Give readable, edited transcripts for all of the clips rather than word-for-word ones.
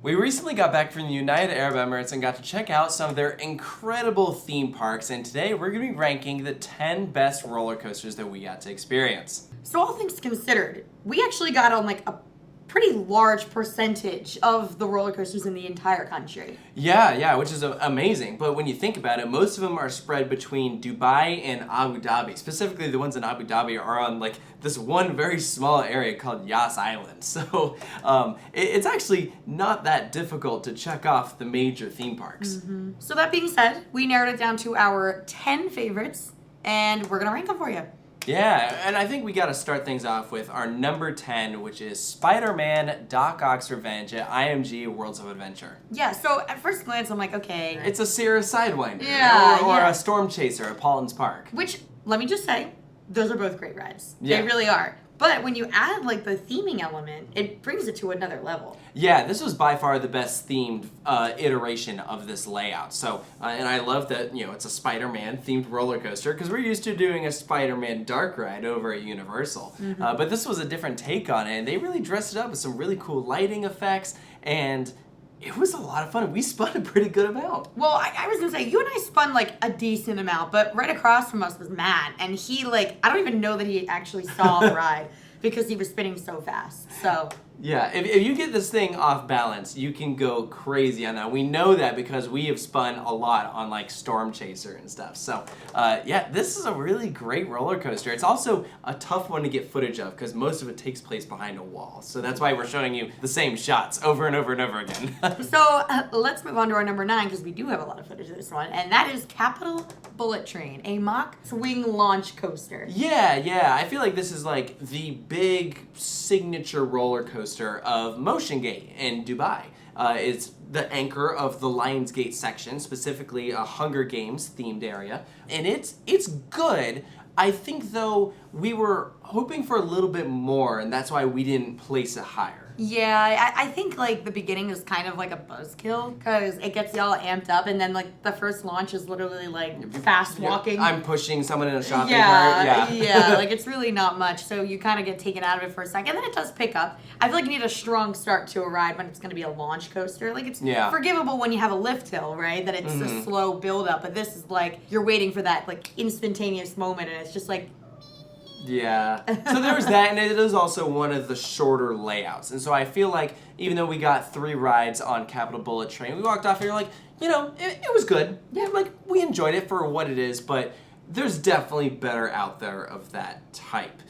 We recently got back from the United Arab Emirates and got to check out some of their incredible theme parks, and today we're going to be ranking the 10 best roller coasters that we got to experience. So all things considered, we actually got on like a pretty large percentage of the roller coasters in the entire country. Yeah, which is amazing, but when you think about it, most of them are spread between Dubai and Abu Dhabi. Specifically, the ones in Abu Dhabi are on like this one very small area called Yas Island. So it's actually not that difficult to check off the major theme parks. Mm-hmm. So that being said, we narrowed it down to our 10 favorites, and we're gonna rank them for you. Yeah, and I think we got to start things off with our number 10, which is Spider-Man Doc Ock's Revenge at IMG Worlds of Adventure. Yeah, so at first glance, I'm like, okay. It's a Sierra Sidewinder, or a Storm Chaser at Paulton's Park. Which, let me just say, those are both great rides. Yeah. They really are. But when you add like the theming element, it brings it to another level. Yeah, this was by far the best themed iteration of this layout. So, and I love that, it's a Spider-Man themed roller coaster because we're used to doing a Spider-Man dark ride over at Universal. Mm-hmm. But this was a different take on it, and they really dressed it up with some really cool lighting effects, and it was a lot of fun. We spun a pretty good amount. Well, I was gonna say, you and I spun like a decent amount, but right across from us was Matt, and he I don't even know that he actually saw the ride because he was spinning so fast. So yeah, if you get this thing off balance, you can go crazy on that. We know that because we have spun a lot on like Storm Chaser and stuff. So yeah, this is a really great roller coaster. It's also a tough one to get footage of because most of it takes place behind a wall. So that's why we're showing you the same shots over and over and over again. So let's move on to our number 9 because we do have a lot of footage of this one, and that is Capital Bullet Train, a mock swing launch coaster. Yeah. I feel like this is like the big signature roller coaster of Motion Gate in Dubai. It's the anchor of the Lionsgate section, specifically a Hunger Games themed area, and it's good. I think though we were hoping for a little bit more, and that's why we didn't place it higher. Yeah, I think like the beginning is kind of like a buzzkill because it gets y'all amped up, and then like the first launch is literally like fast walking. I'm pushing someone in a shopping cart. Yeah, like it's really not much, so you kind of get taken out of it for a second, and then it does pick up. I feel like you need a strong start to a ride when it's going to be a launch coaster. Like it's forgivable when you have a lift hill, right? That it's a slow build up, but this is like you're waiting for that like instantaneous moment, and it's just like. Yeah. So there was that, and it is also one of the shorter layouts. And so I feel like even though we got 3 rides on Capital Bullet Train, we walked off here like, it was good. Yeah, like we enjoyed it for what it is, but there's definitely better out there of that type.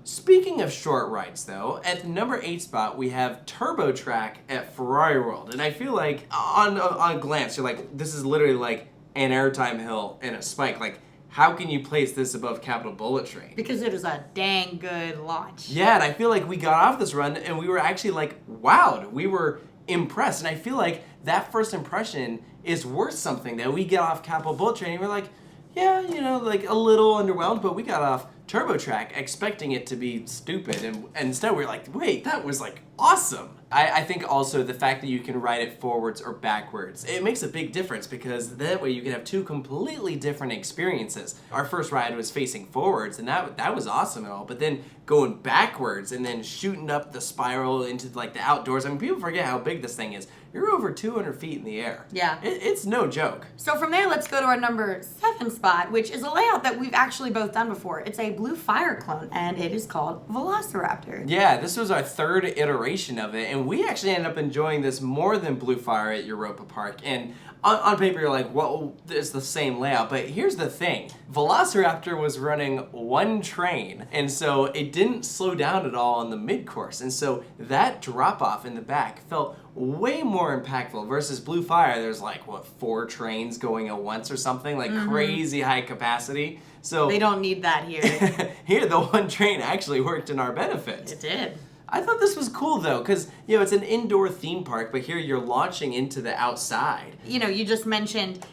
Speaking of short rides though, at the number 8 spot we have Turbo Track at Ferrari World. And I feel like on a glance you're like, this is literally like an airtime hill and a spike. Like, how can you place this above Capital Bullet Train? Because it is a dang good launch. Yeah, and I feel like we got off this run and we were actually like, wowed. We were impressed. And I feel like that first impression is worth something, that we get off Capital Bullet Train and we're like, yeah, like a little underwhelmed, but we got off Turbo Track expecting it to be stupid. And instead we're like, wait, that was like awesome. I think also the fact that you can ride it forwards or backwards, it makes a big difference because that way you can have 2 completely different experiences. Our first ride was facing forwards and that was awesome and all, but then going backwards and then shooting up the spiral into like the outdoors. I mean, people forget how big this thing is. You're over 200 feet in the air. Yeah. It's no joke. So from there, let's go to our number 7 spot, which is a layout that we've actually both done before. It's a Blue Fire clone, and it is called Velociraptor. Yeah, this was our 3rd iteration of it, and we actually ended up enjoying this more than Blue Fire at Europa Park. And on paper, you're like, well, it's the same layout, but here's the thing. Velociraptor was running 1 train, and so it didn't slow down at all on the mid-course, and so that drop-off in the back felt way more impactful versus Blue Fire. There's like, 4 trains going at once or something, like crazy high capacity. So they don't need that here. Here, the 1 train actually worked in our benefit. It did. I thought this was cool though, because it's an indoor theme park, but here you're launching into the outside. You just mentioned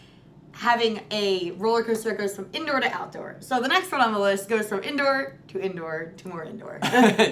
having a roller coaster that goes from indoor to outdoor. So the next one on the list goes from indoor to more indoor.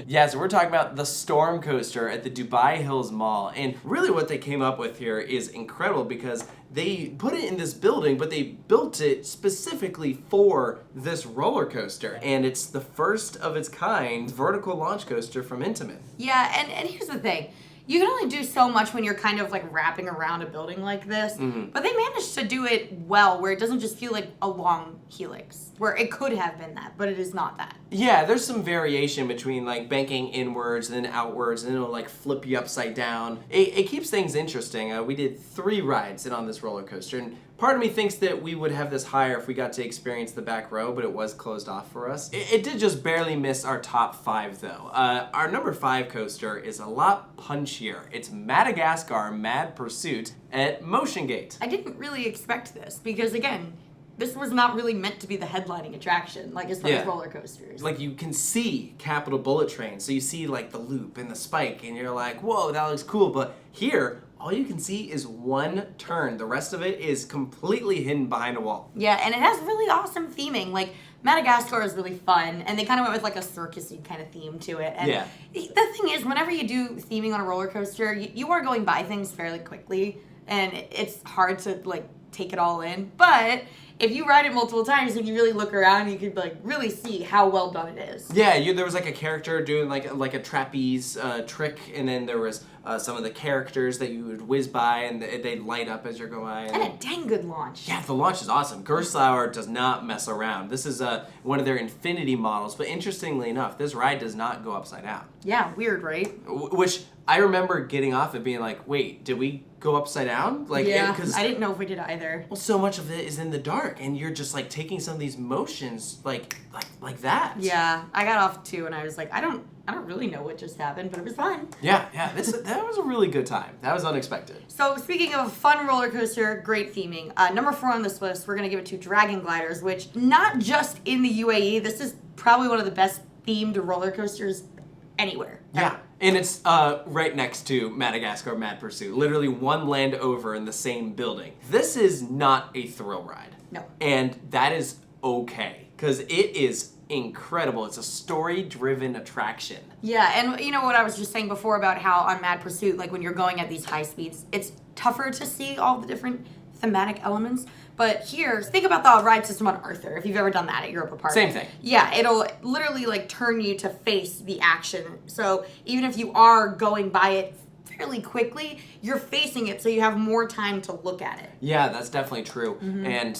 Yeah, so we're talking about the Storm Coaster at the Dubai Hills Mall. And really what they came up with here is incredible because they put it in this building, but they built it specifically for this roller coaster. And it's the first of its kind vertical launch coaster from Intamin. Yeah, and here's the thing. you can only do so much when you're kind of like wrapping around a building like this. But they managed to do it well, where it doesn't just feel like a long helix, where it could have been that, but it is not that. Yeah, there's some variation between like banking inwards and then outwards, and it'll like flip you upside down. It keeps things interesting. We did 3 rides in on this roller coaster, and part of me thinks that we would have this higher if we got to experience the back row, but it was closed off for us. It did just barely miss our top 5 though. Our number 5 coaster is a lot punchier. It's Madagascar Mad Pursuit at Motion Gate. I didn't really expect this because, again, this was not really meant to be the headlining attraction, like as far as roller coasters. Like you can see Capital Bullet Train, so you see like the loop and the spike, and you're like, whoa, that looks cool. But here, all you can see is one turn. The rest of it is completely hidden behind a wall. Yeah, and it has really awesome theming. Like, Madagascar is really fun, and they kind of went with like a circusy kind of theme to it. And the thing is, whenever you do theming on a roller coaster, you are going by things fairly quickly, and it's hard to like take it all in. But if you ride it multiple times and you really look around, you could like really see how well done it is. Yeah, there was like a character doing like a trapeze trick, and then there was some of the characters that you would whiz by, and they'd light up as you're going by. And a dang good launch. Yeah, the launch is awesome. Gerstlauer does not mess around. This is one of their Infinity models, but interestingly enough, this ride does not go upside down. Yeah, weird, right? Which I remember getting off and being like, wait, did we go upside down? Like, yeah, I didn't know if we did either. Well, so much of it is in the dark, and you're just like taking some of these motions like that. Yeah, I got off too, and I was like, I don't really know what just happened, but it was fun. Yeah, that was a really good time. That was unexpected. So speaking of fun roller coaster, great theming. Number 4 on this list, we're gonna give it to Dragon Gliders, which not just in the UAE, this is probably one of the best themed roller coasters anywhere. Yeah. And it's right next to Madagascar Mad Pursuit. Literally one land over in the same building. This is not a thrill ride. No. And that is okay, because it is incredible. It's a story-driven attraction. Yeah, and you know what I was just saying before about how on Mad Pursuit, like when you're going at these high speeds, it's tougher to see all the different thematic elements. But here, think about the ride system on Arthur, if you've ever done that at Europa Park. Same thing. Yeah, it'll literally like turn you to face the action. So even if you are going by it fairly quickly, you're facing it, so you have more time to look at it. Yeah, that's definitely true. And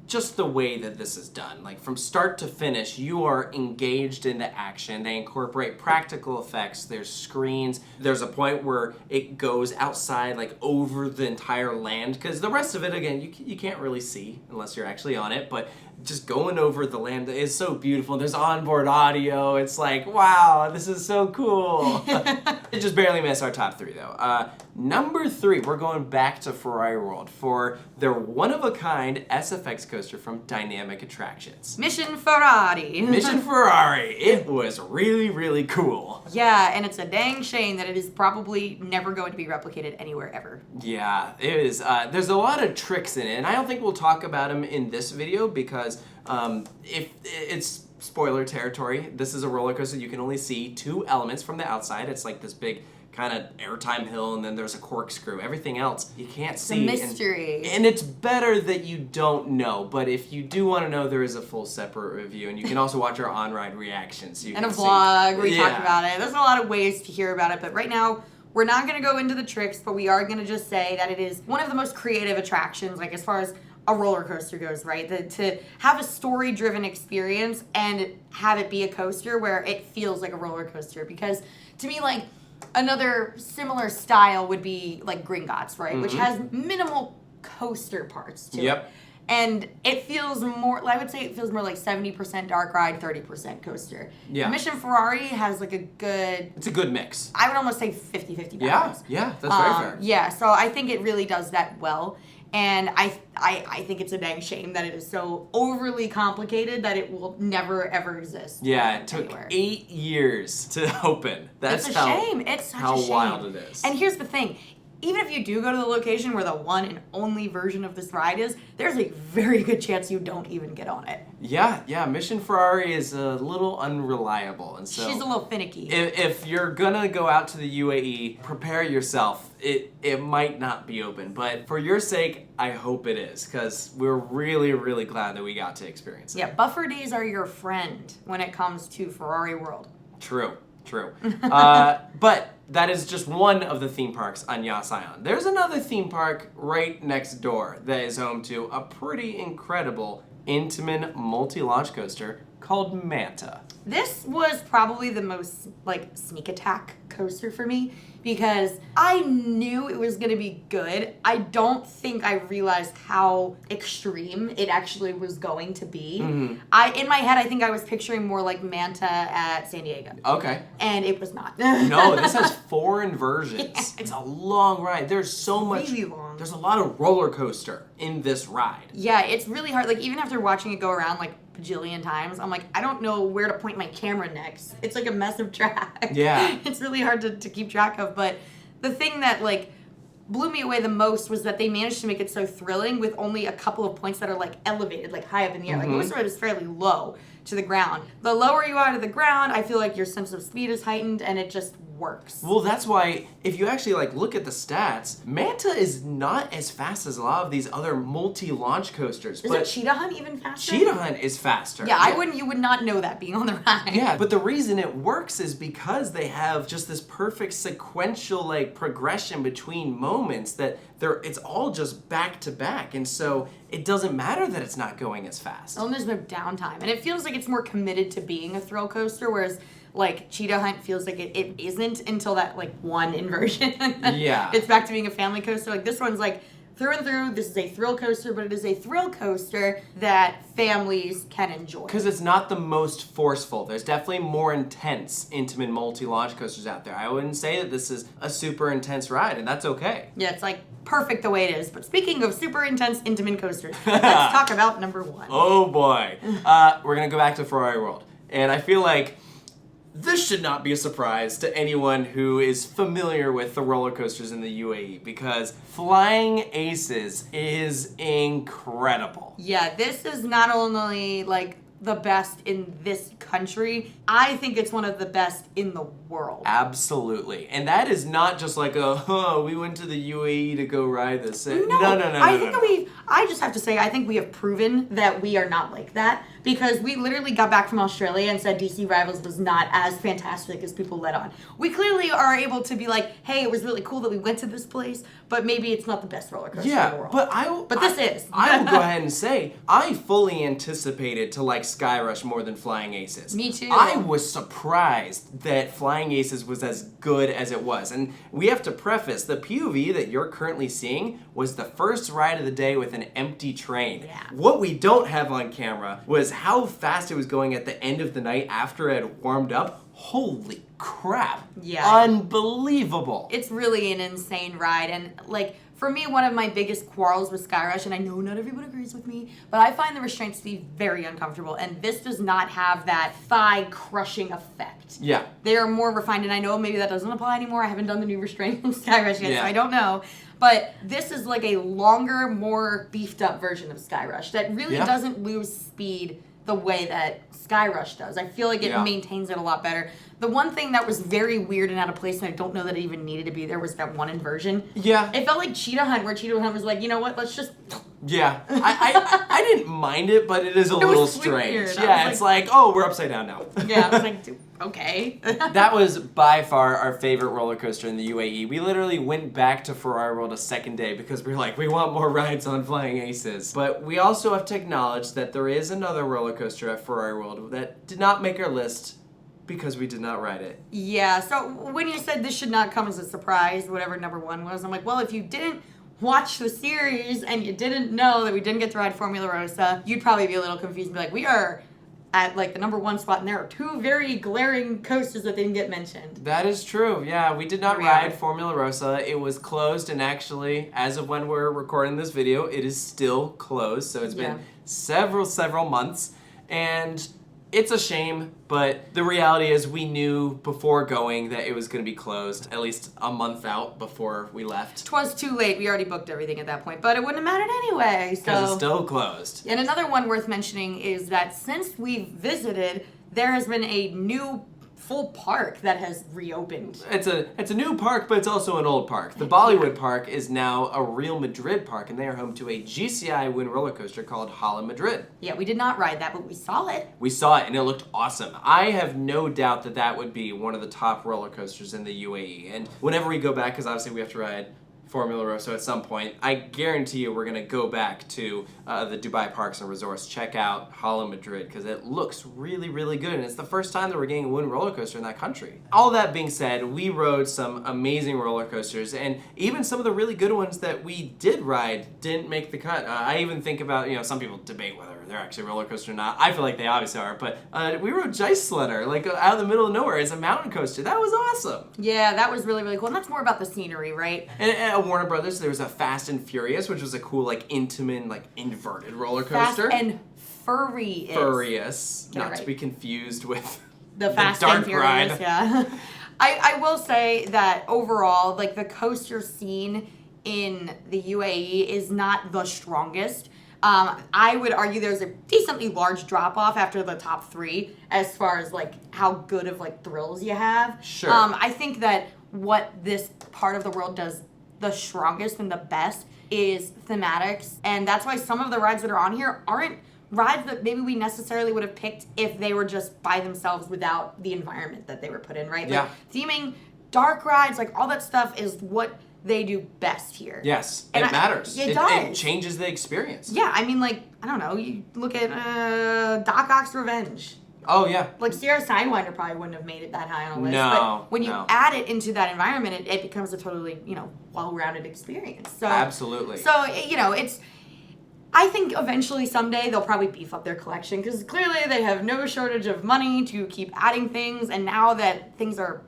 just the way that this is done, like from start to finish, you are engaged in the action. They incorporate practical effects. There's screens. There's a point where it goes outside, like over the entire land, because the rest of it, again, you can't really see unless you're actually on it, but just going over the land is so beautiful. There's onboard audio. It's like, wow, this is so cool. It just barely missed our top 3 though. Number 3, we're going back to Ferrari World for their one-of-a-kind SFX coaster from Dynamic Attractions. Mission Ferrari. Mission Ferrari. It was really, really cool. Yeah, and it's a dang shame that it is probably never going to be replicated anywhere ever. Yeah, it is. There's a lot of tricks in it, and I don't think we'll talk about them in this video because if it's spoiler territory. This is a roller coaster. You can only see 2 elements from the outside. It's like this big kind of airtime hill, and then there's a corkscrew. Everything else you can't see. It's a mystery. And it's better that you don't know, but if you do want to know, there is a full separate review, and you can also watch our on-ride reactions. So you and can a vlog see. where we talk about it. There's a lot of ways to hear about it, but right now, we're not going to go into the tricks, but we are going to just say that it is one of the most creative attractions, like as far as a roller coaster goes, right? To have a story-driven experience and have it be a coaster where it feels like a roller coaster. Because to me, like, another similar style would be like Gringotts, right? Which has minimal coaster parts to it. And it feels more, I would say it feels more like 70% dark ride, 30% coaster. Yeah. Mission Ferrari has like a good... It's a good mix. I would almost say 50-50 balance. Yeah, that's very fair. Yeah, so I think it really does that well. And I think it's a dang shame that it is so overly complicated that it will never, ever exist. Yeah, it took anywhere. 8 years to open. That's it's a shame. It's such a shame. How wild it is. And here's the thing. Even if you do go to the location where the one and only version of this ride is, there's a very good chance you don't even get on it. Yeah, Mission Ferrari is a little unreliable, and so she's a little finicky. If you're gonna go out to the UAE, prepare yourself. It might not be open, but for your sake, I hope it is, because we're really, really glad that we got to experience it. Yeah, buffer days are your friend when it comes to Ferrari World. True. But that is just one of the theme parks on Yas Island. There's another theme park right next door that is home to a pretty incredible Intamin multi-launch coaster called Manta. This was probably the most sneak attack coaster for me because I knew it was going to be good. I don't think I realized how extreme it actually was going to be. In my head, I think I was picturing more like Manta at San Diego. Okay. And it was not. No, this has 4 inversions. Yeah. It's a long ride. There's so much. Really long. There's a lot of roller coaster in this ride. Yeah, it's really hard. Even after watching it go around bajillion times, I'm I don't know where to point my camera next. It's a mess of track. Yeah. It's really hard to keep track of, but the thing that blew me away the most was that they managed to make it so thrilling with only a couple of points that are elevated, high up in the air. Most of it is fairly low to the ground. The lower you are to the ground, I feel your sense of speed is heightened and it just works. Well, that's why if you actually look at the stats, Manta is not as fast as a lot of these other multi-launch coasters. Is it Cheetah Hunt even faster? Cheetah Hunt is faster. Yeah, you would not know that being on the ride. Yeah, but the reason it works is because they have just this perfect sequential progression between moments that it's all just back to back, and so it doesn't matter that it's not going as fast. Well, and there's no downtime, and it feels like it's more committed to being a thrill coaster, whereas Cheetah Hunt feels like it isn't until that one inversion. Yeah. It's back to being a family coaster. This one's through and through, this is a thrill coaster, but it is a thrill coaster that families can enjoy. Because it's not the most forceful. There's definitely more intense, intimate multi-launch coasters out there. I wouldn't say that this is a super intense ride, and that's okay. Yeah, it's perfect the way it is. But speaking of super intense, intimate coasters, let's talk about number 1. Oh boy. We're going to go back to Ferrari World. And I feel this should not be a surprise to anyone who is familiar with the roller coasters in the UAE because Flying Aces is incredible. Yeah, this is not only the best in this country, I think it's one of the best in the world. Absolutely. And that is not just we went to the UAE to go ride this. No. I just have to say, I think we have proven that we are not like that because we literally got back from Australia and said DC Rivals was not as fantastic as people let on. We clearly are able to be hey, it was really cool that we went to this place, but maybe it's not the best roller coaster in the world. But this is. I will go ahead and say, I fully anticipated to Sky Rush more than Flying Aces. Me too. I was surprised that Flying Aces was as good as it was. And we have to preface, the POV that you're currently seeing was the first ride of the day with an empty train. Yeah. What we don't have on camera was how fast it was going at the end of the night after it had warmed up. Holy crap. Yeah. Unbelievable. It's really an insane ride. And for me, one of my biggest quarrels with Sky Rush, and I know not everyone agrees with me, but I find the restraints to be very uncomfortable, and this does not have that thigh-crushing effect. Yeah. They are more refined, and I know maybe that doesn't apply anymore. I haven't done the new restraint on Sky Rush yet, so I don't know. But this is a longer, more beefed-up version of Sky Rush that really doesn't lose speed the way that Sky Rush does. I feel it maintains it a lot better. The one thing that was very weird and out of place, and I don't know that it even needed to be there, was that one inversion. Yeah. It felt like Cheetah Hunt, where Cheetah Hunt was you know what, let's just... Yeah. I didn't mind it, but it is a little strange. Weird. Yeah, it's we're upside down now. Yeah, I was okay. That was by far our favorite roller coaster in the UAE. We literally went back to Ferrari World a second day because we were we want more rides on Flying Aces. But we also have to acknowledge that there is another roller coaster at Ferrari World that did not make our list because we did not ride it. Yeah, so when you said this should not come as a surprise, whatever number 1 was, I'm well, if you didn't watch the series and you didn't know that we didn't get to ride Formula Rosa, you'd probably be a little confused and be we are at the number 1 spot, and there are 2 very glaring coasters that didn't get mentioned. That is true. Yeah, we did not ride Formula Rosa. It was closed, and actually, as of when we're recording this video, it is still closed. So it's been several months, and it's a shame, but the reality is we knew before going that it was going to be closed, at least a month out before we left. 'Twas too late. We already booked everything at that point, but it wouldn't have mattered anyway. Because it's still closed. And another one worth mentioning is that since we visited, there has been a new full park that has reopened. It's a new park, but it's also an old park. The Bollywood Park is now a Real Madrid park, and they are home to a GCI wind roller coaster called Hala Madrid. Yeah, we did not ride that, but we saw it. We saw it, and it looked awesome. I have no doubt that that would be one of the top roller coasters in the UAE. And whenever we go back, because obviously we have to ride Formula Rosso at some point, I guarantee you we're going to go back to the Dubai Parks and Resorts, check out Hala Madrid, because it looks really, really good, and it's the first time that we're getting a wind roller coaster in that country. All that being said, we rode some amazing roller coasters, and even some of the really good ones that we did ride didn't make the cut. I even think about, some people debate whether they're actually a roller coaster or not. I feel like they obviously are, but we rode Slider, like out in the middle of nowhere. It's a mountain coaster. That was awesome. Yeah, that was really, really cool, and that's more about the scenery, right? And at Warner Brothers, there was a Fast and Furious, which was a cool, like, intimate, like, inverted roller coaster. Fast and Furious. Furious, not to be confused with the Fast Dark and Furious. Ride. Yeah. I will say that overall, like, the coaster scene in the UAE is not the strongest. I would argue there's a decently large drop-off after the top 3 as far as, like, how good of, like, thrills you have. Sure. I think that what this part of the world does the strongest and the best is thematics, and that's why some of the rides that are on here aren't rides that maybe we necessarily would have picked if they were just by themselves without the environment that they were put in, right? Yeah. Like theming, dark rides, like all that stuff is what they do best here. Yes, and it matters. It does. It changes the experience. Yeah, I mean, like, I don't know, you look at Doc Ock's Revenge. Oh, yeah. Like, Sierra Sidewinder probably wouldn't have made it that high on a list. No, but when you add it into that environment, it becomes a totally, well-rounded experience. So Absolutely. So, it's... I think eventually someday they'll probably beef up their collection because clearly they have no shortage of money to keep adding things. And now that things are,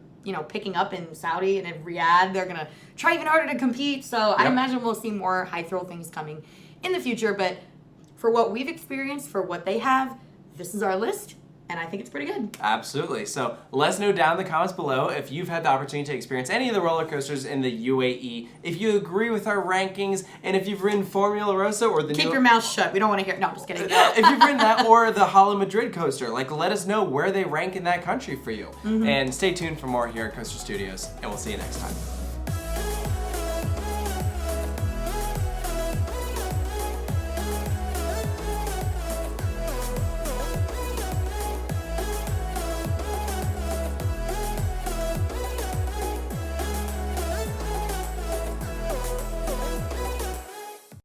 picking up in Saudi and in Riyadh, they're going to try even harder to compete. So I imagine we'll see more high-thrill things coming in the future. But for what we've experienced, for what they have, this is our list. And I think it's pretty good. Absolutely. So let us know down in the comments below if you've had the opportunity to experience any of the roller coasters in the UAE, if you agree with our rankings, and if you've ridden Formula Rosso or the Keep your mouth shut. We don't want to hear... No, I'm just kidding. If you've ridden that or the Hala Madrid coaster, let us know where they rank in that country for you. And stay tuned for more here at Coaster Studios, and we'll see you next time.